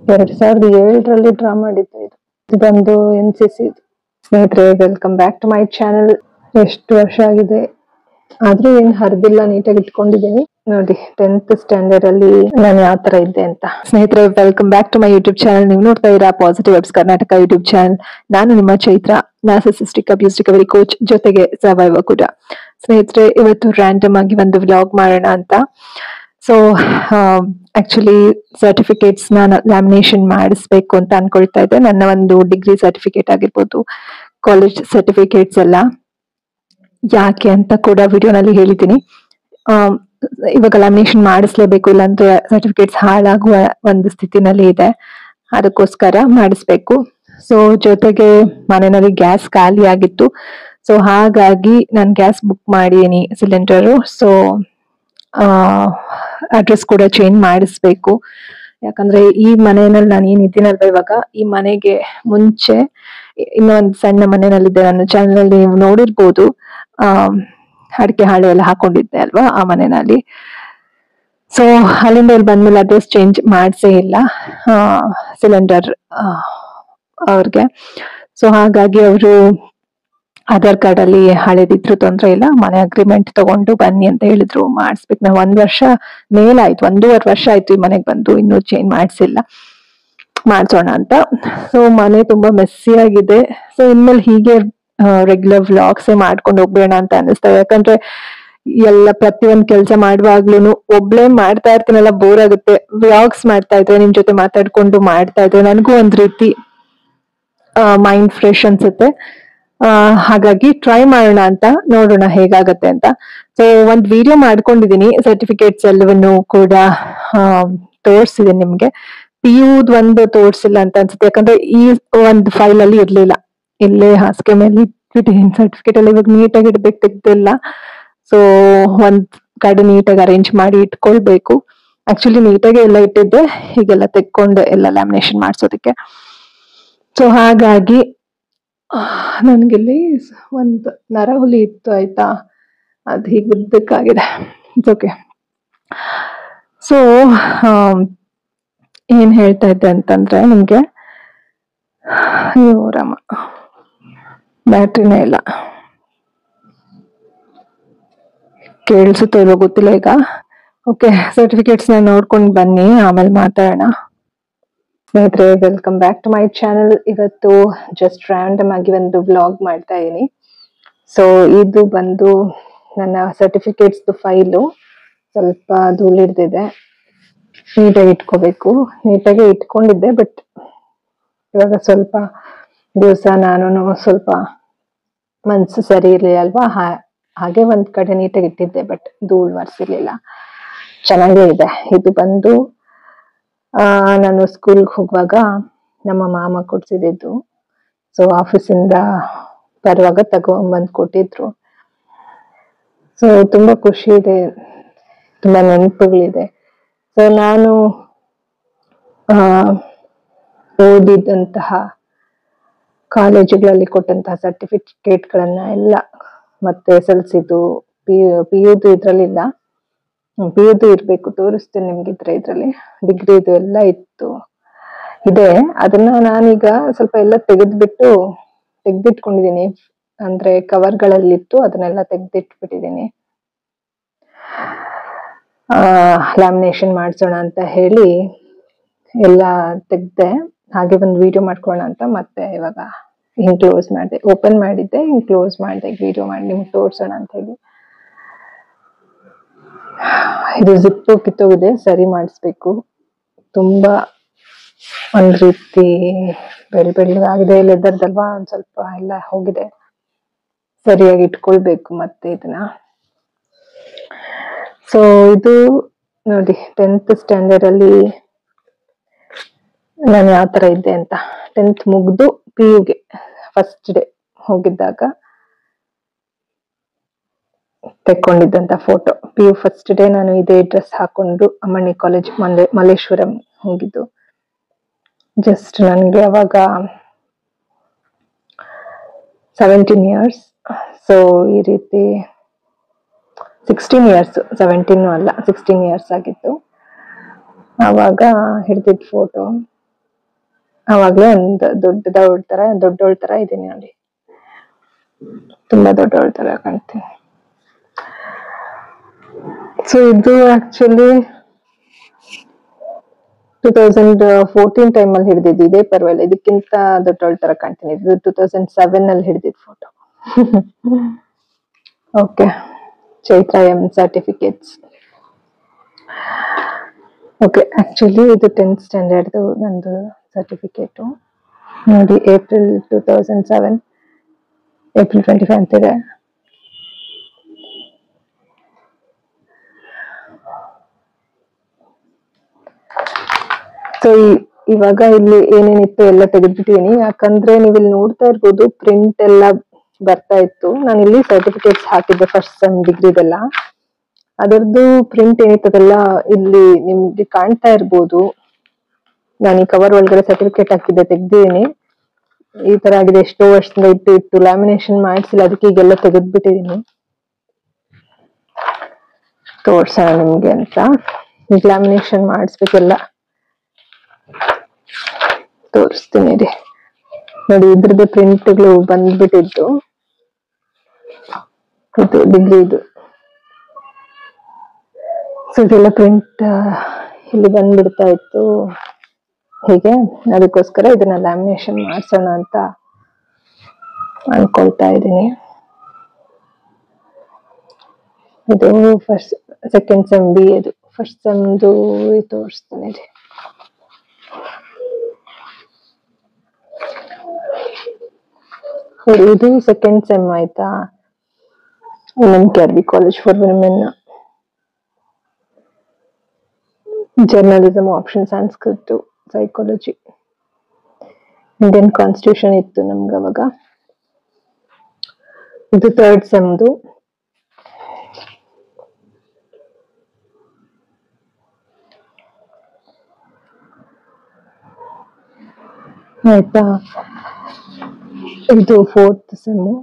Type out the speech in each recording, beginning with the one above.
2007ರಲ್ಲಿ draw ಮಾಡಿದ್ದು ಇದು. ಇದು ಬಂದು NCC. ಸ್ನೇಹಿತರೆ, welcome back to my channel. ಎಷ್ಟು ವರ್ಷ ಆಗಿದೆ ಆದ್ರೂ ಏನ್ ಹರಿದಿಲ್ಲ, ನೀಟಾಗಿ ಇಟ್ಕೊಂಡಿದ್ದೀನಿ ನೋಡಿ. 10th ಸ್ಟ್ಯಾಂಡರ್ಡ್ ಅಲ್ಲಿ ನಾನು ಯಾವ ತರ ಇದ್ದೆ ಅಂತ. ಸ್ನೇಹಿತರೆ, welcome back to my YouTube channel. ನೀವು ನೋಡ್ತಾ ಇರಾ positive vibes Karnataka YouTube channel. ನಾನು ನಿಮ್ಮ Chaitra, narcissistic abuse recovery coach, ಜೊತೆಗೆ ಸರ್ವೈವರ್ ಕೂಡ. ಸ್ನೇಹಿತರೆ, ಇವತ್ತು ರ್ಯಾಂಡಮ್ ಆಗಿ ಒಂದು ವ್ಲಾಗ್ ಮಾಡೋಣ ಅಂತ. ಸೊ ಆಕ್ಚುಲಿ ಸರ್ಟಿಫಿಕೇಟ್ಸ್ ನಾನು ಲ್ಯಾಮಿನೇಷನ್ ಮಾಡಿಸ್ಬೇಕು ಅಂತ ಅನ್ಕೊಳ್ತಾ ಇದ್ದೆ. ನನ್ನ ಒಂದು ಡಿಗ್ರಿ ಸರ್ಟಿಫಿಕೇಟ್ ಆಗಿರ್ಬೋದು, ಕಾಲೇಜ್ ಸರ್ಟಿಫಿಕೇಟ್ಸ್ ಎಲ್ಲ. ಯಾಕೆ ಅಂತ ಕೂಡ ವಿಡಿಯೋನಲ್ಲಿ ಹೇಳಿದ್ದೀನಿ. ಇವಾಗ ಲ್ಯಾಮಿನೇಷನ್ ಮಾಡಿಸ್ಲೇಬೇಕು, ಇಲ್ಲಾಂದ್ರೆ ಸರ್ಟಿಫಿಕೇಟ್ಸ್ ಹಾಳಾಗುವ ಒಂದು ಸ್ಥಿತಿನಲ್ಲಿ ಇದೆ. ಅದಕ್ಕೋಸ್ಕರ ಮಾಡಿಸ್ಬೇಕು. ಸೊ ಜೊತೆಗೆ ಮನೆಯಲ್ಲಿ ಗ್ಯಾಸ್ ಖಾಲಿ ಆಗಿತ್ತು. ಸೊ ಹಾಗಾಗಿ ನಾನು ಗ್ಯಾಸ್ ಬುಕ್ ಮಾಡಿದೀನಿ, ಸಿಲಿಂಡರು. ಸೊ ಅಡ್ರೆಸ್ ಕೂಡ ಚೇಂಜ್ ಮಾಡಿಸ್ಬೇಕು. ಯಾಕಂದ್ರೆ ಈ ಮನೆಯಲ್ಲಿ ನಾನು ಏನಿದ್ದೀನಲ್ವ ಇವಾಗ, ಈ ಮನೆಗೆ ಮುಂಚೆ ಇನ್ನೊಂದು ಸಣ್ಣ ಮನೆಯಲ್ಲಿದ್ದೆ. ನನ್ನ ಚಾನಲ್ ಅಲ್ಲಿ ನೀವು ನೋಡಿರ್ಬೋದು, ಅಡಿಕೆ ಹಾಳೆ ಎಲ್ಲ ಹಾಕೊಂಡಿದ್ದೆ ಅಲ್ವಾ ಆ ಮನೆಯಲ್ಲಿ. ಸೊ ಅಲ್ಲಿಂದ ಇಲ್ಲಿ ಬಂದ್ಮೇಲೆ ಅಡ್ರೆಸ್ ಚೇಂಜ್ ಮಾಡಿಸೇ ಇಲ್ಲ ಸಿಲಿಂಡರ್ ಅವ್ರಿಗೆ. ಸೊ ಹಾಗಾಗಿ ಅವರು ಆಧಾರ್ ಕಾರ್ಡ್ ಅಲ್ಲಿ ಹಳೆದಿದ್ರು ತೊಂದ್ರೆ ಇಲ್ಲ, ಮನೆ ಅಗ್ರಿಮೆಂಟ್ ತಗೊಂಡು ಬನ್ನಿ ಅಂತ ಹೇಳಿದ್ರು. ಮಾಡಿಸ್ಬೇಕು. ನಾವು 1 ವರ್ಷ ಮೇಲಾಯ್ತು, 1.5 ವರ್ಷ ಆಯ್ತು ಈ ಮನೆಗೆ ಬಂದು, ಇನ್ನೂ ಚೇಂಜ್ ಮಾಡಿಸಿಲ್ಲ. ಮಾಡ್ಸೋಣ ಅಂತ. ಸೊ ಮನೆ ತುಂಬಾ ಮೆಸ್ಸಿ ಆಗಿದೆ. ಸೊ ಇನ್ಮೇಲೆ ಹೀಗೆ ರೆಗ್ಯುಲರ್ ವ್ಲಾಗ್ಸ್ ಮಾಡ್ಕೊಂಡು ಹೋಗ್ಬೇಡ ಅಂತ ಅನಿಸ್ತಾ. ಯಾಕಂದ್ರೆ ಎಲ್ಲ ಪ್ರತಿಯೊಂದ್ ಕೆಲಸ ಮಾಡುವಾಗ್ಲೂ ಒಬ್ಳೇ ಮಾಡ್ತಾ ಇರ್ತೀನಲ್ಲ, ಬೋರ್ ಆಗುತ್ತೆ. ವ್ಲಾಗ್ಸ್ ಮಾಡ್ತಾ ಇದ್ರೆ, ನಿಮ್ ಜೊತೆ ಮಾತಾಡ್ಕೊಂಡು ಮಾಡ್ತಾ ಇದ್ರೆ ನನಗೂ ಒಂದ್ ರೀತಿ ಮೈಂಡ್ ಫ್ರೆಶ್ ಅನ್ಸುತ್ತೆ. ಹಾಗಾಗಿ ಟ್ರೈ ಮಾಡೋಣ ಅಂತ, ನೋಡೋಣ ಹೇಗಾಗತ್ತೆ ಅಂತ. ಸೊ ಒಂದ್ ವಿಡಿಯೋ ಮಾಡ್ಕೊಂಡಿದೀನಿ, ಸರ್ಟಿಫಿಕೇಟ್ಸ್ ಎಲ್ಲವನ್ನು ಕೂಡ ತೋರ್ಸಿದೀನಿ ನಿಮ್ಗೆ. PUದ್ ಒಂದು ತೋರ್ಸಿಲ್ಲ ಅಂತ ಅನ್ಸುತ್ತೆ, ಯಾಕಂದ್ರೆ ಈ ಒಂದು ಫೈಲ್ ಅಲ್ಲಿ ಇರ್ಲಿಲ್ಲ. ಇಲ್ಲೇ ಹಾಸಿಗೆ ಮೇಲೆ ಇಟ್ಬಿಟ್ಟಿದ್ದೀನಿ ಸರ್ಟಿಫಿಕೇಟ್ ಎಲ್ಲ. ಇವಾಗ ನೀಟಾಗಿ ಇಡ್ಬೇಕು, ತೆಗ್ದಿಲ್ಲ. ಸೊ ಒಂದ್ ಕಡೆ ನೀಟಾಗಿ ಅರೇಂಜ್ ಮಾಡಿ ಇಟ್ಕೊಳ್ಬೇಕು. ಆಕ್ಚುಲಿ ನೀಟಾಗಿ ಎಲ್ಲ ಇಟ್ಟಿದ್ದೆ, ಹೀಗೆಲ್ಲ ತೆಕ್ಕೊಂಡು ಎಲ್ಲ ಲ್ಯಾಮಿನೇಷನ್ ಮಾಡ್ಸೋದಕ್ಕೆ. ಸೊ ಹಾಗಾಗಿ ನನ್ಗಿಲ್ಲಿ ಒಂದು ನರಹುಲಿ ಇತ್ತು ಆಯ್ತಾ, ಅದು ಹೀಗೆ ಬಿದ್ದಕ್ಕಾಗಿದೆ. ಓಕೆ. ಸೊ ಏನ್ ಹೇಳ್ತಾ ಇದ್ದೆ ಅಂತಂದ್ರೆ ನಿಮ್ಗೆ, ಅಯ್ಯೋ ರಾಮ, ಬ್ಯಾಟ್ರಿನೇ ಇಲ್ಲ. ಕೇಳಿಸುತ್ತೋ ಇಲ್ವೋ ಗೊತ್ತಿಲ್ಲ ಈಗ. ಓಕೆ, ಸರ್ಟಿಫಿಕೇಟ್ಸ್ ನ ನೋಡ್ಕೊಂಡು ಬನ್ನಿ, ಆಮೇಲೆ ಮಾತಾಡೋಣ. ಸ್ನೇಹಿತರೆ, welcome back to my channel. ಇವತ್ತು ಜಸ್ಟ್ ರ್ಯಾಂಡಮ್ ಆಗಿ ಒಂದು ವ್ಲಾಗ್ ಮಾಡ್ತಾ ಇದೀನಿ. ಸೊ ಇದು ಬಂದು ನನ್ನ ಸರ್ಟಿಫಿಕೇಟ್ಸ್ ಫೈಲು. ಸ್ವಲ್ಪ ಧೂಳಿಡ್ದಿದೆ, ನೀಟಾಗಿ ಇಟ್ಕೋಬೇಕು. ನೀಟಾಗಿ ಇಟ್ಕೊಂಡಿದ್ದೆ, ಬಟ್ ಇವಾಗ ಸ್ವಲ್ಪ ದಿವಸ ನಾನು ಸ್ವಲ್ಪ ಮನ್ಸು ಸರಿ ಇರ್ಲಿಲ್ಲ ಅಲ್ವಾ, ಹಾಗೆ ಒಂದ್ ಕಡೆ ನೀಟಾಗಿ ಇಟ್ಟಿದ್ದೆ, ಬಟ್ ಧೂಳು ವರ್ಸಿರ್ಲಿಲ್ಲ. ಚೆನ್ನಾಗೇ ಇದೆ. ಇದು ಬಂದು ನಾನು ಸ್ಕೂಲ್ಗೆ ಹೋಗುವಾಗ ನಮ್ಮ ಮಾಮ ಕೊಡ್ಸಿದ್ದು. ಸೊ ಆಫೀಸಿಂದ ಬರುವಾಗ ತಗೊಂಡ್ಬಂದು ಕೊಟ್ಟಿದ್ರು. ಸೊ ತುಂಬಾ ಖುಷಿ ಇದೆ, ತುಂಬಾ ನೆನಪುಗಳಿದೆ. ಸೊ ನಾನು ಓದಿದಂತಹ ಕಾಲೇಜುಗಳಲ್ಲಿ ಕೊಟ್ಟಂತಹ ಸರ್ಟಿಫಿಕೇಟ್ಗಳನ್ನ ಎಲ್ಲ, ಮತ್ತೆ SLCದು, PUದು ಇದ್ರಲ್ಲಿಲ್ಲ. PUದು ಇರ್ಬೇಕು, ತೋರಿಸ್ತೇನೆ ನಿಮ್ಗಿದ್ರೆ. ಇದ್ರಲ್ಲಿ ಡಿಗ್ರಿದು ಎಲ್ಲ ಇತ್ತು, ಇದೆ. ಅದನ್ನ ನಾನೀಗ ಸ್ವಲ್ಪ ಎಲ್ಲ ತೆಗೆದಿಟ್ಕೊಂಡಿದೀನಿ. ಅಂದ್ರೆ ಕವರ್ಗಳಲ್ಲಿತ್ತು, ಅದನ್ನೆಲ್ಲ ತೆಗೆದಿಟ್ಬಿಟ್ಟಿದೀನಿ. ಲ್ಯಾಮಿನೇಷನ್ ಮಾಡ್ಸೋಣ ಅಂತ ಹೇಳಿ ಎಲ್ಲ ತೆಗ್ದೆ. ಹಾಗೆ ಒಂದು ವಿಡಿಯೋ ಮಾಡ್ಕೊಳ್ಳೋಣ ಅಂತ ಮತ್ತೆ ಇವಾಗ ಹಿಂಗ್ ಕ್ಲೋಸ್ ಮಾಡಿದೆ. ಓಪನ್ ಮಾಡಿದ್ದೆ, ಹಿಂಗ್ ಕ್ಲೋಸ್ ಮಾಡಿದೆ, ವಿಡಿಯೋ ಮಾಡಿ ನಿಮ್ಗೆ ತೋರ್ಸೋಣ ಅಂತ ಹೇಳಿ. ಇದು ಜಿಪ್ಪು ಕಿತ್ತೋಗಿದೆ, ಸರಿ ಮಾಡಿಸ್ಬೇಕು. ತುಂಬಾ ಒಂದ್ ರೀತಿ ಬೆಳ್ಳಗಾಗಿದೆ, ಲೆದರ್ದಲ್ವಾ, ಒಂದ್ ಸ್ವಲ್ಪ ಎಲ್ಲ ಹೋಗಿದೆ. ಸರಿಯಾಗಿ ಇಟ್ಕೊಳ್ಬೇಕು ಮತ್ತೆ ಇದನ್ನ. ಸೊ ಇದು ನೋಡಿ, 10th ಸ್ಟ್ಯಾಂಡರ್ಡ್ ಅಲ್ಲಿ ನಾನು ಯಾವ ತರ ಇದ್ದೆ ಅಂತ. 10th ಮುಗ್ದು PUಗೆ ಫಸ್ಟ್ ಡೇ ಹೋಗಿದ್ದಾಗ ತೆಕ್ಕೊಂಡಿದ್ದಂತ ಫೋಟೋ. PU ಫಸ್ಟ್ ಡೇ ನಾನು ಇದೇ ಡ್ರೆಸ್ ಹಾಕೊಂಡು ಅಮ್ಮಣ್ಣಿ ಕಾಲೇಜ್ ಮಲ್ಲೇಶ್ವರಂ ಹೋಗಿದ್ದು. ಜಸ್ಟ್ ನನ್ಗೆ ಅವಾಗ 17 ಇಯರ್ಸ್. ಸೊ ಈ ರೀತಿ 16 ಇಯರ್ಸ್, 17 ಅಲ್ಲ 16 ಇಯರ್ಸ್ ಆಗಿತ್ತು. ಆವಾಗ ಹಿಡ್ದಿದ್ ಫೋಟೋ. ಅವಾಗ್ಲೇ ಒಂದು ದೊಡ್ಡವಳ ತರ ಇದೀನಿ ನೋಡಿ, ತುಂಬಾ ದೊಡ್ಡವಳ ತರ ಕಾಣ್ತೀನಿ. ಸೊ ಇದು ಆಕ್ಚುಲಿ 2014 ಟೈಮಲ್ಲಿ ಹಿಡಿದಿದ್ದು. ಇದೇ ಪರವಾಗಿಲ್ಲ, ಇದಕ್ಕಿಂತ ದೊಡ್ಡವಳ ತರ ಕಾಣ್ತೀನಿ. ಇದು 2007 ಅಲ್ಲಿ ಹಿಡಿದಿದ್ದು photo. Okay, Chaitra M certificates. Okay, actually ಇದು 10th ಸ್ಟ್ಯಾಂಡರ್ಡ್ ನಂದು ಸರ್ಟಿಫಿಕೇಟ್ ನೋಡಿ. ಏಪ್ರಿಲ್ 2007, ಏಪ್ರಿಲ್ 25 ಅಂತಿದೆ. ಸೊ ಇವಾಗ ಇಲ್ಲಿ ಏನೇನಿತ್ತು ಎಲ್ಲ ತೆಗೆದ್ಬಿಟ್ಟಿದೀನಿ. ಯಾಕಂದ್ರೆ ನೀವು ಇಲ್ಲಿ ನೋಡ್ತಾ ಇರ್ಬೋದು, ಪ್ರಿಂಟ್ ಎಲ್ಲ ಬರ್ತಾ ಇತ್ತು. ನಾನು ಇಲ್ಲಿ ಸರ್ಟಿಫಿಕೇಟ್ಸ್ ಹಾಕಿದ್ದೆ ಫಸ್ಟ್ ಸೆಮ್ ಡಿಗ್ರಿದೆಲ್ಲ. ಅದರದ್ದು ಪ್ರಿಂಟ್ ಏನಿತ್ತದೆಲ್ಲ ಇಲ್ಲಿ ನಿಮ್ಗೆ ಕಾಣ್ತಾ ಇರ್ಬೋದು. ನಾನು ಈ ಕವರ್ ಒಳಗಡೆ ಸರ್ಟಿಫಿಕೇಟ್ ಹಾಕಿದ್ದೆ ತೆಗ್ದಿದ್ದೀನಿ. ಈ ತರ ಆಗಿದೆ. ಎಷ್ಟೋ ವರ್ಷದಿಂದ ಇಟ್ಟು ಲ್ಯಾಮಿನೇಷನ್ ಮಾಡಿಸಿಲ್ಲ, ಅದಕ್ಕೆ ಈಗೆಲ್ಲ ತೆಗೆದ್ಬಿಟ್ಟಿದೀನಿ. ತೋರ್ಸೋಣ ನಿಮ್ಗೆ ಅಂತ. ಈಗ ಲ್ಯಾಮಿನೇಷನ್ ಮಾಡಿಸ್ಬೇಕೆಲ್ಲ, ತೋರಿಸ್ತೀನಿ ರೀ. ನೋಡಿ, ಇದ್ರದ್ದು ಪ್ರಿಂಟ್ಗಳು ಬಂದ್ಬಿಟ್ಟಿದ್ದು. ಇದು ಡಿಗ್ರಿ ಇದು. ಸೊ ಇದೆಲ್ಲ ಪ್ರಿಂಟ್ ಇಲ್ಲಿ ಬಂದ್ಬಿಡ್ತಾ ಇತ್ತು ಹೀಗೆ. ಅದಕ್ಕೋಸ್ಕರ ಇದನ್ನ ಲ್ಯಾಮಿನೇಷನ್ ಮಾಡ್ಸೋಣ ಅಂತ ಅನ್ಕೊಳ್ತಾ ಇದ್ದೀನಿ. ಇದು ಸೆಕೆಂಡ್ ಸೆಮ್ ಬಿ. ಇದು ಫಸ್ಟ್ ಸೆಮ್ದು ತೋರಿಸ್ತೀನಿ ರೀ. ಇದು ಸೆಕೆಂಡ್ ಸೆಮ್ ಆಯ್ತಾ, KRV college for women. Journalism option, Sanskrit, psychology, Indian constitution ಇತ್ತು ನಮ್ಗೆ ಅವಾಗ. ಇದು ಥರ್ಡ್ ಸೆಮ್ದು. ಆಯ್ತಾ, ಇದು ಫೋರ್ತ್ ಸೆಮ್ಮು.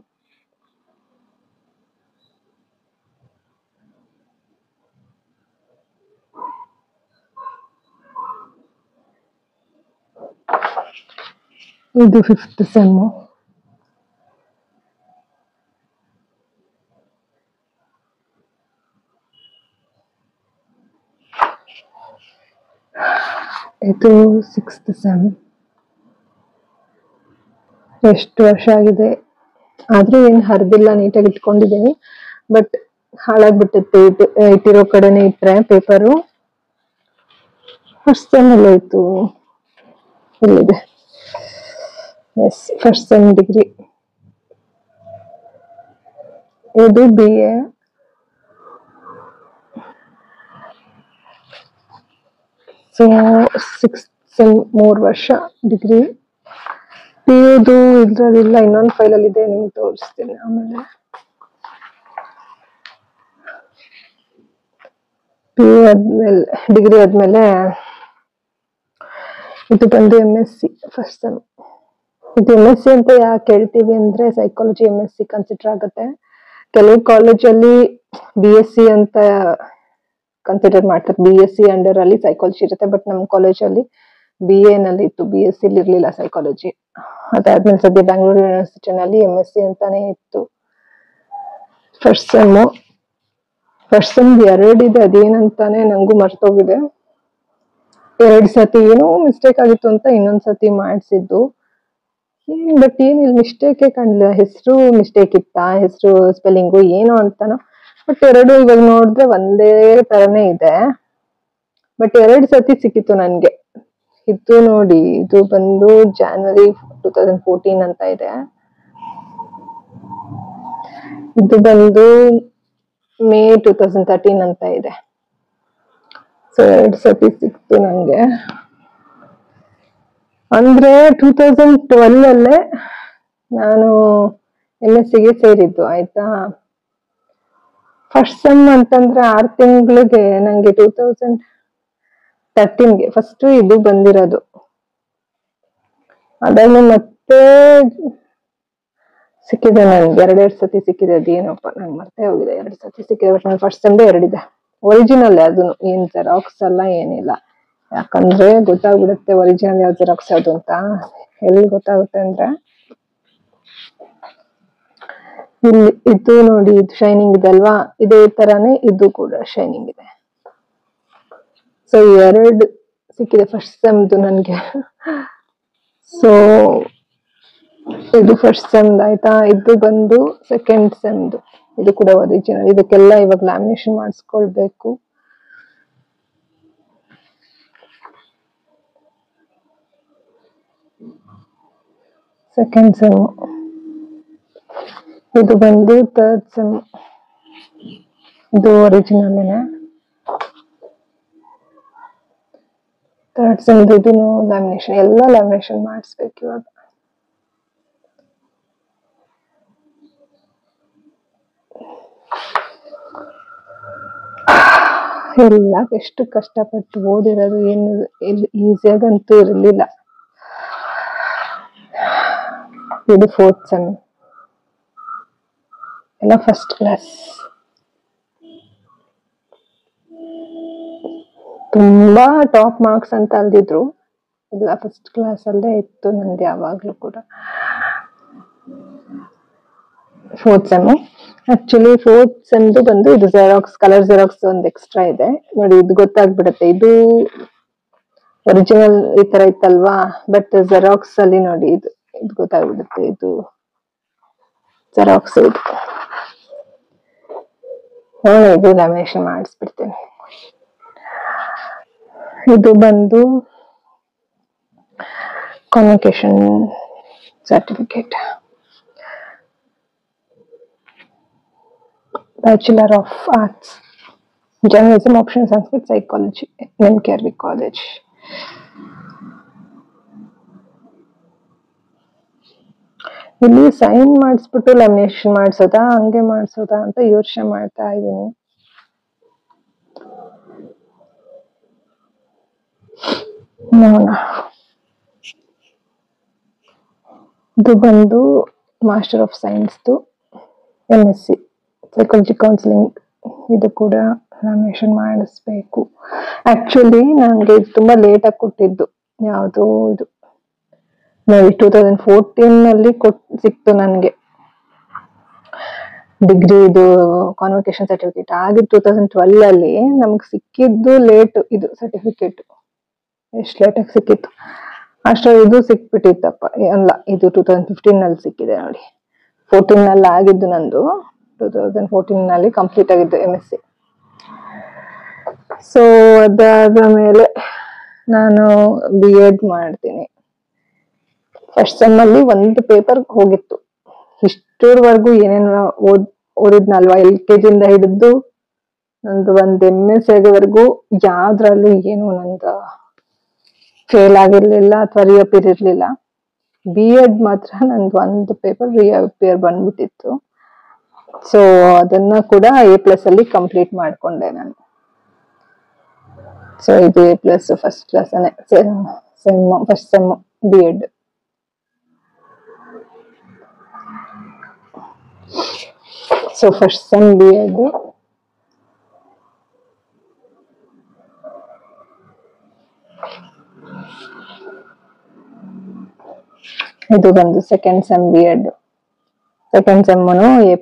ಇದು ಫಿಫ್ತ್ ಸೆಮ್ಮು. ಇದು ಸಿಕ್ಸ್ತ್ ಸೆಮ್. ಎಷ್ಟು ವರ್ಷ ಆಗಿದೆ, ಆದ್ರೂ ಏನ್ ಹರಿದಿಲ್ಲ, ನೀಟಾಗಿ ಇಟ್ಕೊಂಡಿದ್ದೀನಿ. ಬಟ್ ಹಾಳಾಗ್ಬಿಟ್ಟೈತೆ, ಇಟ್ಟಿರೋ ಕಡೆನೆ ಇಟ್ರೆ ಪೇಪರು. ಫಸ್ಟ್ ಸೆಮ್ ಎಲ್ಲ ಇತ್ತು, ಇಲ್ಲಿದೆ. Yes, first sem degree. ಇದು BA. ಸೊ ಸಿಕ್ಸ್ ಸೆಮ್ 3 ವರ್ಷ ಡಿಗ್ರಿ. PUದು ಇದ್ರಲ್ಲಿಲ್ಲ, ಇನ್ನೊಂದು ಫೈಲಲ್ಲಿ ಇದೆ, ನಿಮ್ಗೆ ತೋರಿಸ್ತೀನಿ ಆಮೇಲೆ. PU ಆದ್ಮೇಲೆ, ಡಿಗ್ರಿ ಆದ್ಮೇಲೆ ಇದು ಬಂದು MSc ಫಸ್ಟ್ ಸೆಮ್. ಇದು MSc ಅಂತ ಯಾಕೆ ಹೇಳ್ತೀವಿ ಅಂದ್ರೆ, ಸೈಕಾಲಜಿ MSc ಕನ್ಸಿಡರ್ ಆಗುತ್ತೆ. ಕೆಲವು ಕಾಲೇಜಲ್ಲಿ BSc ಅಂತ ಕನ್ಸಿಡರ್ ಮಾಡ್ತಾರೆ. BSc ಅಂಡರ್ ಅಲ್ಲಿ ಸೈಕಾಲಜಿ ಇರುತ್ತೆ. ಬಟ್ ನಮ್ಮ ಕಾಲೇಜಲ್ಲಿ BA ನಲ್ಲಿ ಇತ್ತು, BSc ಇರ್ಲಿಲ್ಲ ಸೈಕಾಲಜಿ. ಅದಾದ್ಮೇಲೆ ಸದ್ಯ ಬ್ಯಾಂಗ್ಳೂರು ಯೂನಿವರ್ಸಿಟಿನಲ್ಲಿ MSc ಅಂತಾನೆ ಇತ್ತು. First sem. ಫಸ್ಟ್ ಸೆಮ್ 2 ಇದೆ, ಅದೇನಂತಾನೆ ನಂಗೂ ಮರ್ತೋಗಿದೆ. 2 ಸತಿ ಏನೋ ಮಿಸ್ಟೇಕ್ ಆಗಿತ್ತು ಅಂತ ಇನ್ನೊಂದ್ ಸತಿ ಮಾಡಿಸಿದ್ದು. ಬಟ್ ಏನಿಲ್ಲ, ಮಿಸ್ಟೇಕೇ ಕಾಣಲಿಲ್ಲ. ಹೆಸರು ಮಿಸ್ಟೇಕ್ ಇತ್ತಾ, ಹೆಸರು ಸ್ಪೆಲ್ಲಿಂಗು ಏನೋ ಅಂತಾನೋ. ಬಟ್ 2 ಇವಾಗ ನೋಡಿದ್ರೆ ಒಂದೇ ತರನೇ ಇದೆ. ಬಟ್ 2 ಸತಿ ಸಿಕ್ಕಿತ್ತು ನನ್ಗೆ. ಇದು ನೋಡಿ, ಇದು ಬಂದು January 2014 ಅಂತ ಇದೆ. ಇದು ಬಂದು May 2013 ಅಂತ ಇದೆ. ಸೊ 2 ಸತಿ ಸಿಕ್ತು ನಂಗೆ. ಅಂದ್ರೆ 2012 ಅಲ್ಲೇ ನಾನು MSc ಗೆ ಸೇರಿದ್ದು ಆಯ್ತಾ. ಫಸ್ಟ್ ಸೆಮ್ ಅಂತಂದ್ರೆ 6 ತಿಂಗಳಿಗೆ ನಂಗೆ 2013ಗೆ ಫಸ್ಟ್ ಇದು ಬಂದಿರೋದು. ಅದಾದ್ಮೇಲೆ ಮತ್ತೆ ಸಿಕ್ಕಿದೆ ನನ್ಗೆ 2 ಸತಿ ಸಿಕ್ಕಿದೆ. ಅದೇನಪ್ಪ ನಂಗೆ ಮತ್ತೆ ಹೋಗಿದೆ. 2 ಸತಿ ಸಿಕ್ಕಿದೆ. ಬಟ್ ನಾನು ಫಸ್ಟ್ ಸೆಮ್ದು 2 ಇದೆ. ಒರಿಜಿನಲ್ ಅದನ್ನು, ಏನ್ ಜೆರಾಕ್ಸ್ ಅಲ್ಲ, ಏನಿಲ್ಲ. ಯಾಕಂದ್ರೆ ಗೊತ್ತಾಗ್ಬಿಡುತ್ತೆ ಒರಿಜಿನಲ್ ಯಾವ್ದು ಜೆರಾಕ್ಸ್ ಯಾವ್ದು ಅಂತ. ಎಲ್ಲಿ ಗೊತ್ತಾಗುತ್ತೆ ಅಂದ್ರೆ ಇಲ್ಲಿ ಇದು ನೋಡಿ, ಇದು ಶೈನಿಂಗ್ ಇದೆ ಅಲ್ವಾ, ಇದೇ ತರಾನೇ ಇದು ಕೂಡ ಶೈನಿಂಗ್ ಇದೆ. ಸೊ 2 ಸಿಕ್ಕಿದೆ ಫಸ್ಟ್ ಸೆಮ್ದು ನನ್ಗೆ. ಸೊ ಇದು ಫಸ್ಟ್ ಸೆಮ್ ಆಯ್ತಾ. ಇದು ಬಂದು ಸೆಕೆಂಡ್ ಸೆಮ್ದು. ಇದು ಕೂಡ ಒರಿಜಿನಲ್. ಇದಕ್ಕೆಲ್ಲ ಇವಾಗ ಲ್ಯಾಮಿನೇಷನ್ ಮಾಡಿಸ್ಕೊಳ್ಬೇಕು. Second sem. ಇದು ಬಂದು ಥರ್ಡ್ ಸೆಮ್. ಇದು ಒರಿಜಿನಲ್. ಥರ್ಡ್ ಸೆಮ್ ಇದು ಲ್ಯಾಮಿನೇಷನ್, ಎಲ್ಲ ಲ್ಯಾಮಿನೇಷನ್ ಮಾಡಿಸ್ಬೇಕು ಇವಾಗ. ಎಲ್ಲ ಎಷ್ಟು ಕಷ್ಟಪಟ್ಟು ಓದಿರೋದು, ಏನು ಈಸಿಯಾಗಂತೂ ಇರಲಿಲ್ಲ. ಇದು ಫೋರ್ತ್ ಸೆಮ್, ಎಲ್ಲ ಫಸ್ಟ್ ಕ್ಲಾಸ್. ತುಂಬಾ ಟಾಪ್ ಮಾರ್ಕ್ಸ್ ಅಂತ ಅಲ್ದಿದ್ರು, ಎಲ್ಲ ಫಸ್ಟ್ ಕ್ಲಾಸ್ ಅಲ್ಲೇ ಇತ್ತು ನಂದು ಯಾವಾಗ್ಲೂ ಕೂಡ. Fourth sem. ಆಕ್ಚುಲಿ ಫೋರ್ತ್ ಸೆಮ್ದು ಬಂದು ಇದು ಜೆರಾಕ್ಸ್, ಕಲರ್ ಜೆರಾಕ್ಸ್ ಒಂದು ಎಕ್ಸ್ಟ್ರಾ ಇದೆ ನೋಡಿ. ಇದು ಗೊತ್ತಾಗ್ಬಿಡತ್ತೆ, ಇದು ಒರಿಜಿನಲ್ ಈ ತರ ಇತ್ತಲ್ವಾ, ಬಟ್ ಜೆರಾಕ್ಸ್ ಅಲ್ಲಿ ನೋಡಿ ಇದು ಗೊತ್ತಾಗ್ಬಿಡುತ್ತೆ, ಇದು ಜೆರಾಕ್ಸ್. ಇದು ಲ್ಯಾಮಿನೇಷನ್ ಮಾಡಿಸ್ಬಿಡ್ತೇನೆ. ಇದು ಬಂದು convocation certificate, bachelor of arts, journalism, option Sanskrit, psychology, NKRV college. ಇಲ್ಲಿ ಸೈನ್ ಮಾಡಿಸ್ಬಿಟ್ಟು ಲ್ಯಾಮಿನೇಷನ್ ಮಾಡಿಸೋದಾ ಹಂಗೆ ಮಾಡಿಸೋದಾ ಅಂತ ಯೋಚನೆ ಮಾಡ್ತಾ ಇದ್ದೀನಿ. ನೋಡೋಣ. ಇದು ಬಂದು ಮಾಸ್ಟರ್ ಆಫ್ ಸೈನ್ಸ್ದು MSc ಸೈಕಾಲಜಿ ಕೌನ್ಸಿಲಿಂಗ್. ಇದು ಕೂಡ ಲ್ಯಾಮಿನೇಷನ್ ಮಾಡಿಸ್ಬೇಕು. ಆಕ್ಚುಲಿ ನನಗೆ ತುಂಬಾ ಲೇಟ್ ಆಗಿ ಕೊಟ್ಟಿದ್ದು ಯಾವುದು ಇದು ನೋಡಿ, 2014 ಸಿಕ್ತು ನನಗೆ ಡಿಗ್ರಿ ಇದು ಕಾನ್ವೊಕೇಶನ್ ಸರ್ಟಿಫಿಕೇಟ್. ಆಗಿ 2012 ನಮ್ಗೆ ಸಿಕ್ಕಿದ್ದು ಲೇಟ್. ಇದು ಸರ್ಟಿಫಿಕೇಟ್ ಎಷ್ಟು ಲೇಟಾಗಿ ಸಿಕ್ಕಿತ್ತು, ಅಷ್ಟರಲ್ಲಿ ಇದು ಸಿಕ್ಬಿಟ್ಟಿತ್ತಪ್ಪ. ಅಲ್ಲ, ಇದು 2015 ಸಿಕ್ಕಿದೆ ನೋಡಿ. 14 ಆಗಿದ್ದು ನಂದು, 2014 ಕಂಪ್ಲೀಟ್ ಆಗಿದ್ದು MSc. ಸೊ ಅದಾದ ಮೇಲೆ ನಾನು B.Ed ಮಾಡ್ತೀನಿ. ಫಸ್ಟ್ ಸೆಮ್ ಅಲ್ಲಿ ಒಂದು ಪೇಪರ್ ಹೋಗಿತ್ತು. ಇಷ್ಟರವರೆಗೂ ಏನೇನು ಓದಿದ್ನಲ್ವಾ, LKG ಇಂದ ಹಿಡಿದು ನಂದು ಒಂದು MSc ಆಗೋವರೆಗೂ ಯಾವ್ದ್ರಲ್ಲೂ ಏನು ನಂದು ಫೇಲ್ ಆಗಿರ್ಲಿಲ್ಲ ಅಥವಾ ರಿಅಪಿಯರ್ ಇರ್ಲಿಲ್ಲ. B.Ed ಮಾತ್ರ ನಂದು ಒಂದು ಪೇಪರ್ ರಿಅಪಿಯರ್ ಬಂದ್ಬಿಟ್ಟಿತ್ತು. ಸೊ ಅದನ್ನ ಕೂಡ A+ ಅಲ್ಲಿ ಕಂಪ್ಲೀಟ್ ಮಾಡ್ಕೊಂಡೆ ನಾನು. ಸೊ ಇದು A+ first class first sem B.Ed. So first sem B.Ed. ಇದು ಬಂದು ಸೆಕೆಂಡ್ ಸೆಮ್ B.Ed. ಸೆಕೆಂಡ್ ಸೆಮ್ಮನು A+.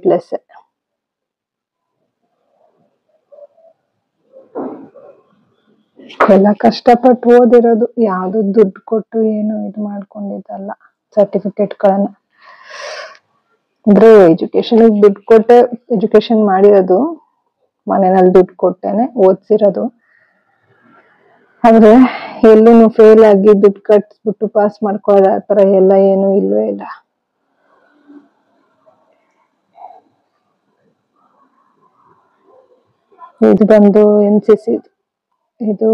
ಎಲ್ಲ ಕಷ್ಟಪಟ್ಟು ಓದಿರೋದು, ಯಾವ್ದು ದುಡ್ಡು ಕೊಟ್ಟು ಏನು ಇದು ಮಾಡ್ಕೊಂಡಿದ್ದಲ್ಲ ಸರ್ಟಿಫಿಕೇಟ್ಗಳನ್ನ. ಅಂದ್ರೆ ಎಜುಕೇಶನ್ ದುಡ್ಡು ಕೊಟ್ಟೆ ಎಜುಕೇಶನ್ ಮಾಡಿರೋದು, ಮನೆಯಲ್ಲಿ ದುಡ್ಡು ಕೊಟ್ಟೇನೆ ಓದಿಸಿರೋದು. ಆದ್ರೆ ಎಲ್ಲೂ ಫೇಲ್ ಆಗಿ ದುಡ್ಡು ಕಟ್ಸ್ಬಿಟ್ಟು ಪಾಸ್ ಮಾಡ್ಕೊಳ್ಳೋದು ಆ ತರ ಎಲ್ಲ ಏನು ಇಲ್ವೇ ಇಲ್ಲ. ಇದು ಬಂದು NCC. ಇದು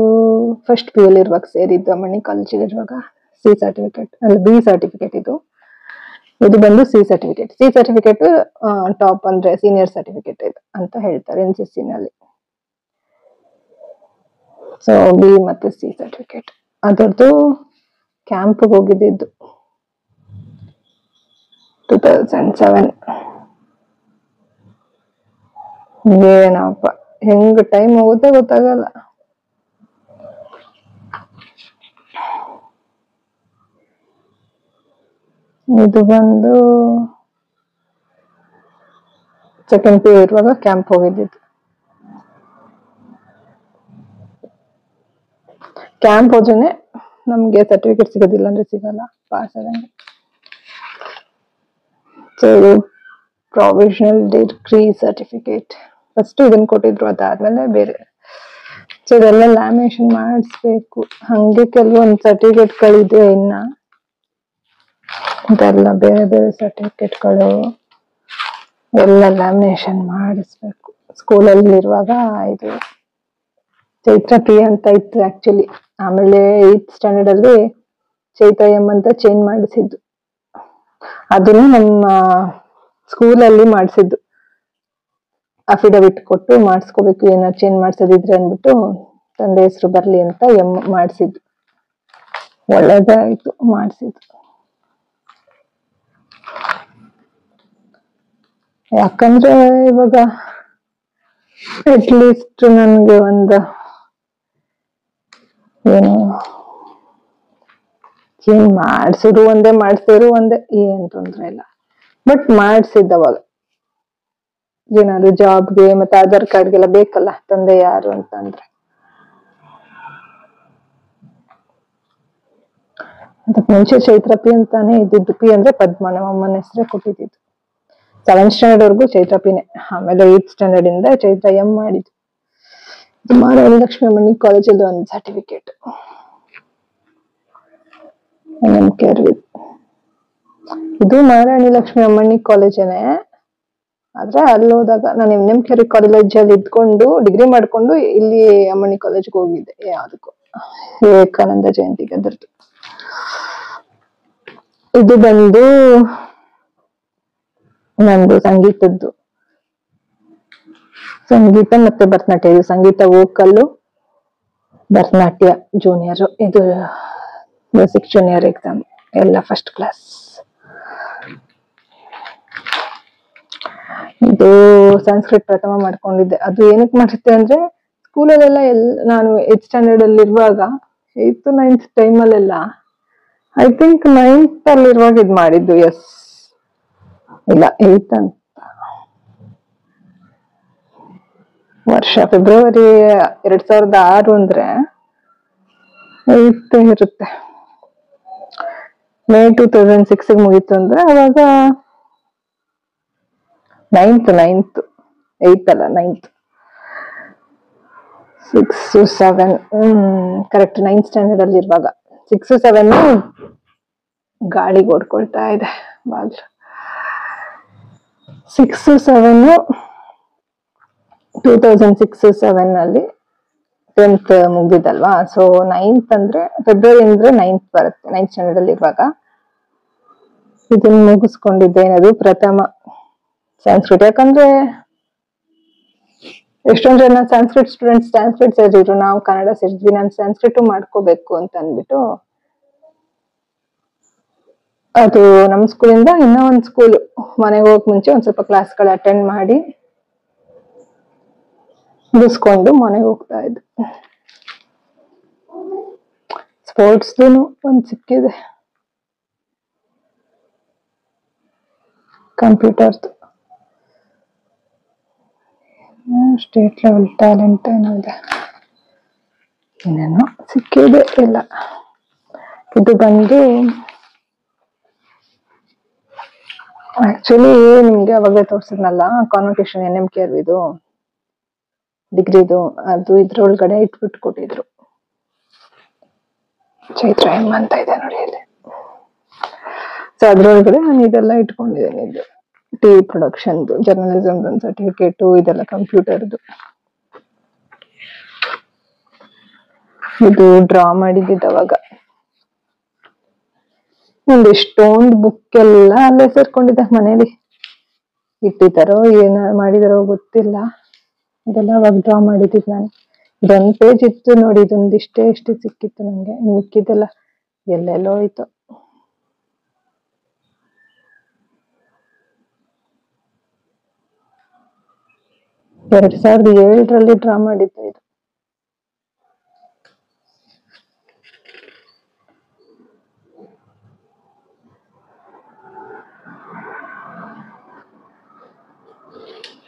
ಫಸ್ಟ್ PU ಇರುವಾಗ ಸೇರಿದ್ದು, ಮಣಿ ಕಾಲೇಜಲ್ಲಿ ಇರುವಾಗ. C ಸರ್ಟಿಫಿಕೇಟ್ ಅಲ್ಲ, B ಸರ್ಟಿಫಿಕೇಟ್ ಇದು. ಇದು ಬಂದು C certificate. C certificate top ಅಂದ್ರೆ ಸೀನಿಯರ್ ಸರ್ಟಿಫಿಕೇಟ್ ಇದು ಅಂತ ಹೇಳ್ತಾರೆ NCC ನಲ್ಲಿ. ಸೊ B ಮತ್ತೆ C ಸರ್ಟಿಫಿಕೇಟ್ ಅದರದ್ದು ಕ್ಯಾಂಪ್ ಹೋಗಿದ್ದು 2007. ಏನಪ್ಪ ಹೆಂಗ್ ಟೈಮ್ ಹೋಗುತ್ತೆ ಗೊತ್ತಾಗಲ್ಲ. ಇದು ಬಂದು ಸೆಕೆಂಡ್ ಪಿ ಇರುವಾಗ ಕ್ಯಾಂಪ್ ಹೋಗಿದ್ದು. ಕ್ಯಾಂಪ್ ಹೋದ್ರೇನೆ ನಮ್ಗೆ ಸರ್ಟಿಫಿಕೇಟ್ ಸಿಗೋದಿಲ್ಲ ಅಂದ್ರೆ ಸಿಗಲ್ಲ ಪಾಸ್ ಆದಂಗೆ. ಸೊ ಇದು ಪ್ರೊವಿಷನಲ್ ಡಿಗ್ರಿ ಸರ್ಟಿಫಿಕೇಟ್ ಫಸ್ಟ್ ಇದನ್ನ ಕೊಟ್ಟಿದ್ರು, ಅದಾದ್ಮೇಲೆ ಬೇರೆ. ಸೊ ಇದೆಲ್ಲ ಲ್ಯಾಮಿನೇಷನ್ ಮಾಡಿಸ್ಬೇಕು. ಹಂಗೆ ಕೆಲವೊಂದು ಸರ್ಟಿಫಿಕೇಟ್ಗಳಿದೆ ಇನ್ನ, ಇದೆಲ್ಲ ಬೇರೆ ಬೇರೆ ಸರ್ಟಿಫಿಕೇಟ್ಗಳು ಎಲ್ಲ ಲ್ಯಾಮಿನೇಷನ್ ಮಾಡಿಸ್ಬೇಕು. ಸ್ಕೂಲಲ್ಲಿ ಇರುವಾಗ ಇದು ಚೈತ್ರ ಪಿ ಅಂತ ಇತ್ತು ಆಕ್ಚುಲಿ. ಆಮೇಲೆ 8th ಸ್ಟ್ಯಾಂಡರ್ಡ್ ಅಲ್ಲಿ ಚೈತ್ರ ಎಂ ಅಂತ ಚೇಂಜ್ ಮಾಡಿಸಿದ್ದು. ಅದನ್ನು ನಮ್ಮ ಸ್ಕೂಲಲ್ಲಿ ಮಾಡಿಸಿದ್ದು. ಅಫಿಡವಿಟ್ ಕೊಟ್ಟು ಮಾಡಿಸ್ಕೋಬೇಕು, ಏನಾದ್ರು ಚೇಂಜ್ ಮಾಡ್ಸೋದಿದ್ರೆ ಅಂದ್ಬಿಟ್ಟು ತಂದೆ ಹೆಸರು ಬರ್ಲಿ ಅಂತ ಎಂ ಮಾಡಿಸಿದ್ದು. ಒಳ್ಳೇದಾಯ್ತು ಮಾಡಿಸಿದ್ದು. ಯಾಕಂದ್ರೆ ಇವಾಗ ಅಟ್ಲೀಸ್ಟ್ ನನ್ಗೆ ಒಂದು ಏನು ಏನ್ ಮಾಡ್ಸಿದ್ರು ಒಂದೇ, ಮಾಡ್ಸಿದ್ರು ಒಂದೇ, ಏನ್ ತೊಂದ್ರೆ ಇಲ್ಲ. ಬಟ್ ಮಾಡ್ಸಿದ್ದವಾಗ ಏನಾದ್ರು ಜಾಬ್ಗೆ ಮತ್ತೆ ಆಧಾರ್ ಕಾರ್ಡ್ಗೆಲ್ಲ ಬೇಕಲ್ಲ ತಂದೆ ಯಾರು ಅಂತ ಅಂದ್ರೆ. ಅದಕ್ಕೆ ಮುಂಚೆ ಚೈತ್ರ ಪಿ ಅಂತಾನೆ ಇದ್ದಿದ್ದು. ಪಿ ಅಂದ್ರೆ ಪದ್ಮ, ನಮ್ಮ ಅಮ್ಮನ ಹೆಸರೇ ಕೊಟ್ಟಿದ್ದು. 7th ಸ್ಟ್ಯಾಂಡರ್ಡ್ ವರ್ಗು ಚೈತ್ರ ಪಿನೇ. ಆಮೇಲೆ 8th ಸ್ಟ್ಯಾಂಡರ್ಡ್ ಇಂದ ಚೈತ್ರ ಎಂ ಮಾಡಿದ್ದು. ಮಹಾರಾಣಿ ಲಕ್ಷ್ಮೀ ಕಾಲೇಜಲ್ಲಿ ಒಂದು ಸರ್ಟಿಫಿಕೇಟ್. ಇದು ಮಹಾರಾಣಿ ಲಕ್ಷ್ಮೀ ಅಮ್ಮಣ್ಣಿ ಕಾಲೇಜೇನೆ, ಆದ್ರೆ ಅಲ್ಲಿ ಹೋದಾಗ ನಾನು ಎಂ ಕೆರಿ ಕಾಲೇಜಲ್ಲಿ ಇದ್ಕೊಂಡು ಡಿಗ್ರಿ ಮಾಡ್ಕೊಂಡು ಇಲ್ಲಿ ಅಮ್ಮಣ್ಣಿ ಕಾಲೇಜ್ಗೆ ಹೋಗಿದ್ದೆ. ಯಾವ್ದಕ್ಕೂ ವಿವೇಕಾನಂದ ಜಯಂತಿಗೆ ಅದರದ್ದು. ಇದು ಬಂದು ನಂದು ಸಂಗೀತದ್ದು, ಸಂಗೀತ ಮತ್ತೆ ಭರತನಾಟ್ಯ. ಇದು ಸಂಗೀತ ವೋಕಲ್ಲು, ಭರತನಾಟ್ಯ ಜೂನಿಯರ್. ಇದು ಮ್ಯೂಸಿಕ್ ಜೂನಿಯರ್ ಎಕ್ಸಾಮ್ ಎಲ್ಲ ಫಸ್ಟ್ ಕ್ಲಾಸ್. ಇದು ಸಂಸ್ಕೃತ್ ಪ್ರಥಮ ಮಾಡ್ಕೊಂಡಿದ್ದೆ. ಅದು ಏನಕ್ಕೆ ಮಾಡುತ್ತೆ ಅಂದ್ರೆ ಸ್ಕೂಲಲ್ಲೆಲ್ಲ ನಾನು 8th ಸ್ಟ್ಯಾಂಡರ್ಡ್ ಅಲ್ಲಿ ಇರುವಾಗ 8th 9th ಟೈಮಲ್ಲೆಲ್ಲ, ಐ ಥಿಂಕ್ 9th ಅಲ್ಲಿ ಇರುವಾಗ ಇದು ಮಾಡಿದ್ದು. ಎಸ್ ಇಲ್ಲ 8th ಅಂತ ವರ್ಷ, ಫೆಬ್ರವರಿ 2006 ಅಂದ್ರೆ 8th ಇರುತ್ತೆ. ಮೇ 2006 ಮುಗೀತು ಅಂದ್ರೆ ಅವಾಗ 9th 8th ಅಲ್ಲ 9th 6 7 ಕರೆಕ್ಟ್ 9th ಸ್ಟ್ಯಾಂಡರ್ಡ್ ಅಲ್ಲಿ ಇರುವಾಗ 6 7 ಗಾಳಿಗೆ ಓಡ್ಕೊಳ್ತಾ ಇದೆ ಬಾಗ್ಲು. 6 7 2006 7 ಅಲ್ಲಿ 10th ಮುಗ್ದಿದ್ದಲ್ವಾ. ಸೊ 9th ಅಂದ್ರೆ ಫೆಬ್ರವರಿ ಅಂದ್ರೆ 9th ಬರುತ್ತೆ. 9th ಸ್ಟ್ಯಾಂಡರ್ಡ್ ಅಲ್ಲಿ ಇರುವಾಗ ಇದನ್ನ ಮುಗಿಸ್ಕೊಂಡಿದ್ದೆ. ಏನದು ಪ್ರಥಮ ಸಂಸ್ಕೃತ. ಯಾಕಂದ್ರೆ ಎಷ್ಟೊಂದ್ ಜನ ಸಂಸ್ಕೃತ್ ಸ್ಟೂಡೆಂಟ್ಸ್ ಸಂಸ್ಕೃತ್ ಸೇರಿದ್ರು, ನಾವು ಕನ್ನಡ ಸೇರಿದ್ವಿ. ನಾನು ಸಂಸ್ಕೃತ ಮಾಡ್ಕೋಬೇಕು ಅಂತ ಅಂದ್ಬಿಟ್ಟು ಅದು ನಮ್ ಸ್ಕೂಲಿಂದ ಇನ್ನೂ ಒಂದ್ ಸ್ಕೂಲ್ ಮನೆಗೆ ಹೋಗಕ್ ಮುಂಚೆ ಒಂದ್ ಸ್ವಲ್ಪ ಕ್ಲಾಸ್ಗಳು ಅಟೆಂಡ್ ಮಾಡಿ ಮುಗಿಸ್ಕೊಂಡು ಮನೆಗೆ ಹೋಗ್ತಾ ಇದ್ದೆ. ಸ್ಪೋರ್ಟ್ಸ್ದು ಒಂದ್ ಸಿಕ್ಕಿದೆ, ಕಂಪ್ಯೂಟರ್ದು. ಸ್ಟೇಟ್ ಲೆವೆಲ್ ಟ್ಯಾಲೆಂಟ್ ಏನೋ ಇದೆ, ಏನೇನೋ ಸಿಕ್ಕಿದೆ ಇಲ್ಲ. ಇದು ಬಂದು ಆಕ್ಚುಲಿ ನಿಮ್ಗೆ ಅವಾಗಲೇ ತೋರ್ಸಿದ್ನಲ್ಲ ಕಾನ್ವೊಕೇಶನ್ NMKR ಇದು ಡಿಗ್ರಿದು, ಅದು ಇದ್ರೊಳಗಡೆ ಇಟ್ಬಿಟ್ಟು ಕೊಟ್ಟಿದ್ರು. ಚೈತ್ರ ಎಂ ಅಂತ ಇದೆ ನೋಡಿ ಇಲ್ಲಿ. ಸೊ ಅದ್ರೊಳಗಡೆ ನಾನು ಇದೆಲ್ಲ ಇಟ್ಕೊಂಡಿದ್ದೇನೆ. ಇದು ಟಿವಿ ಪ್ರೊಡಕ್ಷನ್ದು, ಜರ್ನಲಿಸಮ್ದು ಒಂದು ಸರ್ಟಿಫಿಕೇಟು, ಇದೆಲ್ಲ ಕಂಪ್ಯೂಟರ್ದು. ಇದು ಡ್ರಾ ಮಾಡಿದ್ದಿದ್ದು ಅವಾಗ. ಒಂದಿಷ್ಟೊಂದು ಬುಕ್ ಎಲ್ಲ ಅಲ್ಲೇ ಸೇರ್ಕೊಂಡಿದ್ದೆ, ಮನೇಲಿ ಇಟ್ಟಿದ್ದಾರೋ ಏನ ಮಾಡಿದಾರೋ ಗೊತ್ತಿಲ್ಲ. ಇದೆಲ್ಲ ಅವಾಗ ಡ್ರಾ ಮಾಡಿದ್ದಿದ್ದು ನಾನು. ಇದೊಂದು ಪೇಜ್ ಇತ್ತು ನೋಡಿ, ಇದೊಂದಿಷ್ಟೇ ಇಷ್ಟು ಸಿಕ್ಕಿತ್ತು ನಂಗೆ. ಮಿಕ್ಕಿದೆಲ್ಲ ಎಲ್ಲೆಲ್ಲೋ ಹೋಯ್ತು. - 2007 ಡ್ರಾ ಮಾಡಿದ್ದು ಇದು.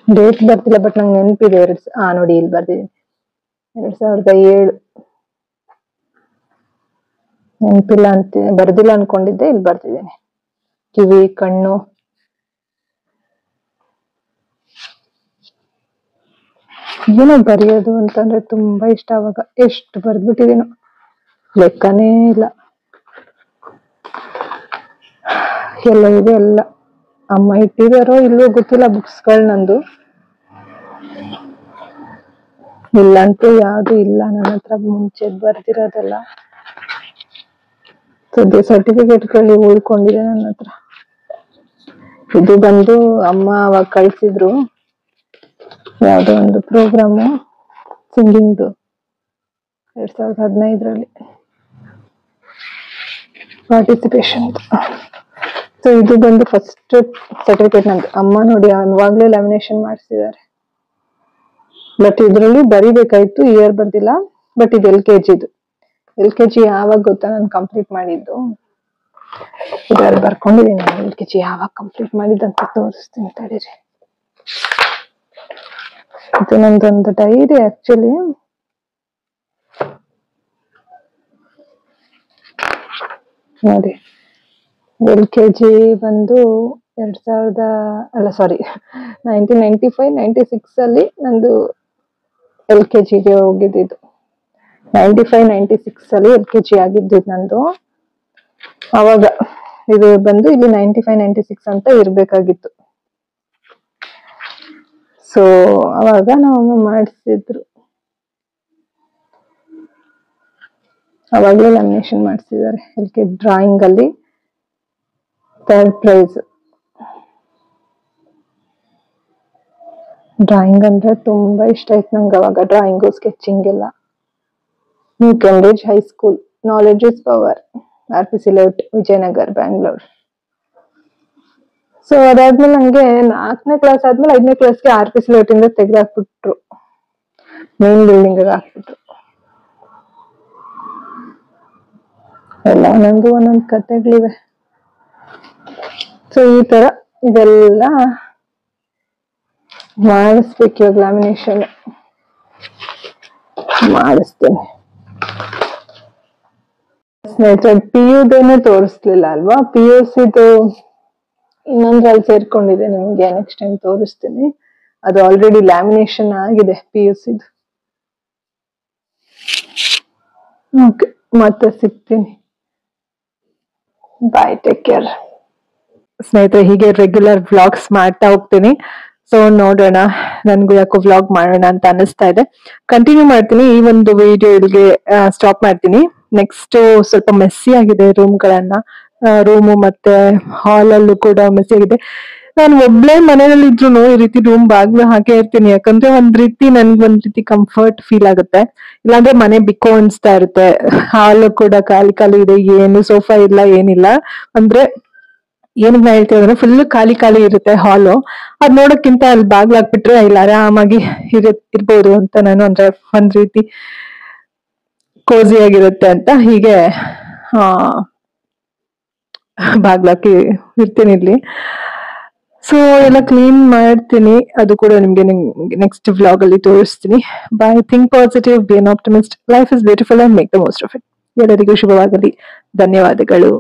ಡೇಟ್ ಬರ್ತಿಲ್ಲ, ಬಟ್ ನಂಗೆ ನೆನಪಿದೆ. ನೋಡಿ ಇಲ್ಲಿ ಬರ್ದಿದ್ದೀನಿ, 2007. ನೆನಪಿಲ್ಲ ಅಂತ ಬರ್ದಿಲ್ಲ ಅನ್ಕೊಂಡಿದ್ದೆ, ಇಲ್ಲಿ ಬರ್ತಿದ್ದೀನಿ. ಕಿವಿ, ಕಣ್ಣು, ಏನೋ ಬರೆಯೋದು ಅಂತಂದ್ರೆ ತುಂಬಾ ಇಷ್ಟ. ಅವಾಗ ಎಷ್ಟು ಬರ್ದ್ಬಿಟ್ಟಿದೀನೋ ಲೆಕ್ಕನೇ ಇಲ್ಲ. ಎಲ್ಲ ಇದೆ, ಎಲ್ಲ ಅಮ್ಮ ಇಟ್ಟಿದಾರೋ ಇಲ್ವೋ ಗೊತ್ತಿಲ್ಲ ಬುಕ್ಸ್ಗಳು. ನಂದು ಇಲ್ಲಂತೂ ಯಾವ್ದು ಇಲ್ಲ ನನ್ನ ಹತ್ರ, ಮುಂಚೆ ಬರ್ದಿರೋದೆಲ್ಲ. ಸದ್ಯ ಸರ್ಟಿಫಿಕೇಟ್ಗಳು ಉಳ್ಕೊಂಡಿದೆ ನನ್ನ ಹತ್ರ. ಇದು ಬಂದು ಅಮ್ಮ ಅವಾಗ ಕಳ್ಸಿದ್ರು, ಯಾವ್ದೋ ಒಂದು ಪ್ರೋಗ್ರಾಮು ಸಿಂಗಿಂಗ್ದು, 2015 ಪಾರ್ಟಿಸಿಪೇಷನ್. ಸೊ ಇದು ಬಂದು ಫಸ್ಟ್ ಸರ್ಟಿಫಿಕೇಟ್ ನಂದು. ಅಮ್ಮ ನೋಡಿ ಅವಾಗ್ಲೇ ಲ್ಯಾಮಿನೇಷನ್ ಮಾಡಿಸಿದ್ದಾರೆ. ಬಟ್ ಇದ್ರಲ್ಲಿ ಬರಿಬೇಕಾಯ್ತು, ಇಯರ್ ಬರ್ದಿಲ್ಲ. ಬಟ್ ಇದು LKG. LKG ಯಾವಾಗ ಗೊತ್ತಾ ನಾನು ಕಂಪ್ಲೀಟ್ ಮಾಡಿದ್ದು? ಇದ್ರಲ್ಲಿ ಬರ್ಕೊಂಡಿದ್ದೀನಿ ನಾನು LKG ಯಾವಾಗ ಕಂಪ್ಲೀಟ್ ಮಾಡಿದ್ದಂತ ತೋರಿಸ್ತೀನಿ ತಡೀರಿ. ಇದು ನಂದೊಂದು ಡೈರಿ ಆಕ್ಚುಲಿ. ನೋಡಿ, LKG ಬಂದು 1995-96 ಅಲ್ಲಿ ನಂದು LKGಗೆ ಹೋಗಿದ್ದು. 95-96 ಅಲ್ಲಿ LKG ಆಗಿದ್ದು ನಂದು. ಅವಾಗ ಇದು ಬಂದು ಇಲ್ಲಿ 95-96 ಅಂತ ಇರ್ಬೇಕಾಗಿತ್ತು. ಸೊ ಅವಾಗ ನಾವು ಮಾಡಿಸಿದ್ರು, ಅವಾಗಲೇ ಲ್ಯಾಮಿನೇಷನ್ ಮಾಡಿಸಿದ್ದಾರೆ. LKG ಡ್ರಾಯಿಂಗ್ ಅಲ್ಲಿ 3rd ಪ್ರೈಸ್. ಡ್ರಾಯಿಂಗ್ ಅಂದ್ರೆ ತುಂಬಾ ಇಷ್ಟ ಆಯ್ತು ನಂಗೆ ಅವಾಗ. ಡ್ರಾಯಿಂಗು, ಸ್ಕೆಚಿಂಗ್ ಎಲ್ಲ. New Cambridge high school, knowledge is power, RPC layout, Vijayanagar, Bangalore. So ಅದಾದ್ಮೇಲೆ ನಂಗೆ 4ನೇ ಕ್ಲಾಸ್ ಆದ್ಮೇಲೆ 5ನೇ ಕ್ಲಾಸ್ಗೆ RPC ಲೇಔಟ್ ಇಂದ ತೆಗೆದಾಕ್ಬಿಟ್ರು, ಮೇನ್ ಬಿಲ್ಡಿಂಗ್ ಹಾಕ್ಬಿಟ್ರು. ಎಲ್ಲ ನಂದು ಒಂದೊಂದು ಕತೆಗಳಿವೆ. ಸೊ ಈ ತರ ಇದೆಲ್ಲ ಮಾಡಿಸ್ಬೇಕು. ಇವಾಗ ಲ್ಯಾಮಿನೇಷನ್ ಮಾಡಿಸ್ತೇನೆ. ಸ್ನೇಹಿತರೆ, PUದೇನೆ ತೋರಿಸ್ಲಿಲ್ಲ ಅಲ್ವಾ? PUCದು ಇನ್ನೊಂದ್ರಲ್ಲಿ ಸೇರ್ಕೊಂಡಿದೆ, ನಿಮ್ಗೆ ನೆಕ್ಸ್ಟ್ ಟೈಮ್ ತೋರಿಸ್ತೀನಿ. ಅದು ಆಲ್ರೆಡಿ ಲ್ಯಾಮಿನೇಷನ್ ಆಗಿದೆ PUCದು. ಓಕೆ, ಮತ್ತೆ ಸಿಗ್ತೀನಿ. ಬಾಯ್, ಟೇಕ್ ಕೇರ್. ಸ್ನೇಹಿತರೆ, ಹೀಗೆ ರೆಗ್ಯುಲರ್ ವ್ಲಾಗ್ಸ್ ಮಾಡ್ತಾ ಹೋಗ್ತೀನಿ. ಸೊ ನೋಡೋಣ, ನನ್ಗೂ ಯಾಕೋ ವ್ಲಾಗ್ ಮಾಡೋಣ ಅಂತ ಅನಿಸ್ತಾ ಇದೆ. ಕಂಟಿನ್ಯೂ ಮಾಡ್ತೀನಿ. ಈ ಒಂದು ವಿಡಿಯೋ ಇಲ್ಲಿಗೆ ಸ್ಟಾಪ್ ಮಾಡ್ತೀನಿ. ನೆಕ್ಸ್ಟ್ ಸ್ವಲ್ಪ ಮೆಸ್ಸಿ ಆಗಿದೆ ರೂಮು ಮತ್ತೆ ಹಾಲ್ ಅಲ್ಲೂ ಕೂಡ ಮೆಸ್ಸಿ ಆಗಿದೆ. ನಾನು ಒಬ್ಳೆ ಮನೆಯಲ್ಲಿ ಇದ್ರು ಈ ರೀತಿ ರೂಮ್ ಬಾಗ್ಲು ಹಾಕೇ ಇರ್ತೀನಿ. ಯಾಕಂದ್ರೆ ಒಂದ್ ರೀತಿ ಕಂಫರ್ಟ್ ಫೀಲ್ ಆಗುತ್ತೆ. ಇಲ್ಲಾಂದ್ರೆ ಮನೆ ಬಿಕ್ಕೋ ಅನ್ಸ್ತಾ ಇರುತ್ತೆ. ಹಾಲು ಕೂಡ ಖಾಲಿ ಖಾಲಿ ಇದೆ, ಏನು ಸೋಫಾ ಇಲ್ಲ, ಏನಿಲ್ಲ. ಅಂದ್ರೆ ಏನಕ್ಕೆ ನಾ ಹೇಳ್ತೀವಿ ಅಂದ್ರೆ ಫುಲ್ ಖಾಲಿ ಖಾಲಿ ಇರುತ್ತೆ ಹಾಲು. ಅದ್ ನೋಡಕ್ಕಿಂತ ಅಲ್ಲಿ ಬಾಗ್ಲು ಹಾಕ್ಬಿಟ್ರೆ ಇಲ್ಲಿ ಆರಾಮಾಗಿ ಇರ್ಬೋದು ಅಂತ ನಾನು, ಅಂದ್ರೆ ಒಂದ್ ರೀತಿ ಕೋಸಿ ಆಗಿರುತ್ತೆ ಅಂತ ಹೀಗೆ ಬಾಗ್ಲಾಕಿ ಇರ್ತೀನಿ ಇಲ್ಲಿ. ಸೊ ಎಲ್ಲ ಕ್ಲೀನ್ ಮಾಡ್ತೀನಿ, ಅದು ಕೂಡ ನಿಮ್ಗೆ ನೆಕ್ಸ್ಟ್ ವ್ಲಾಗ್ ಅಲ್ಲಿ ತೋರಿಸ್ತೀನಿ. Bye. Think positive, be an optimist. Life is beautiful and make the most of it. ಎಲ್ಲರಿಗೂ ಶುಭವಾಗಲಿ. ಧನ್ಯವಾದಗಳು.